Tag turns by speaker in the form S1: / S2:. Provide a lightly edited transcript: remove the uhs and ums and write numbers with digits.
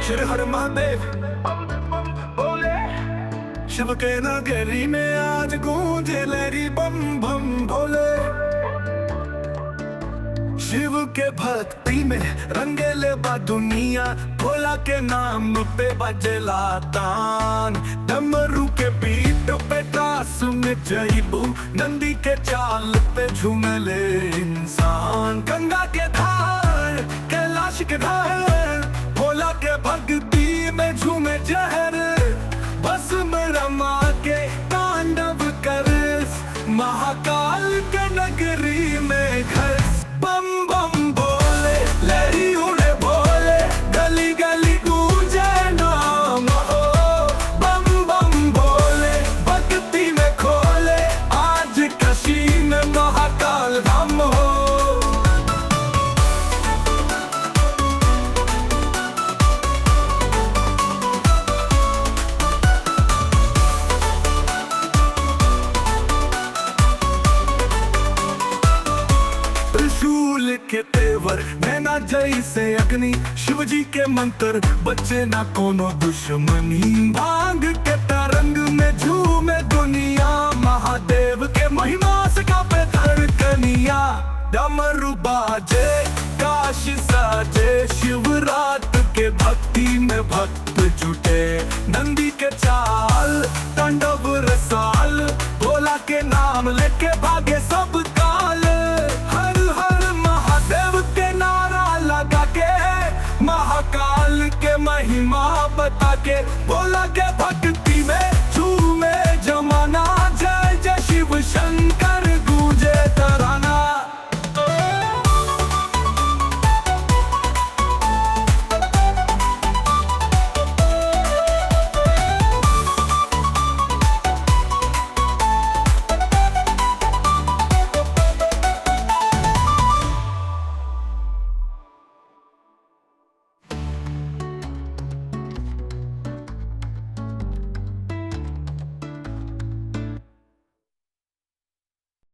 S1: शिव हर महादेव बोले, शिव के नगरी में आज गूंजे लहरी बम बम भोले। शिव के भक्ति में रंगेले बा दुनिया, भोला के नाम पे बजेला तान। डमरू के बीट पे तास में जईबू, नंदी के चाल पे झूमले इंसान। गंगा के धार कैलाश के धार, भोला के भक्ति में झूमे जहर। बस में रमा के तांडव कर, महाकाल के नगरी में घर। बम बम बोले लहरी उड़े भोले, गली गली गूंजे नाम हो। बम बम बोले भक्ति में खोले, आज काशी में महाकाल धाम हो। त्रिशूल के तेवर नैना जैसे अग्नि, शिव जी के मंत्र बच्चे ना कोनो दुश्मनी। भांग के तरंग में झूमे दुनिया, महादेव के महिमा से कांपे धड़कनिया। डमरू बाजे काशी साजे, शिवरात के भक्ति में भक्त जुटे। नंदी के चाल तांडव रसाल, भोला के नाम लेके भागे सब काल। हर हर महादेव के नारा लगा के, महाकाल के महिमा बता के, भोला के भक्त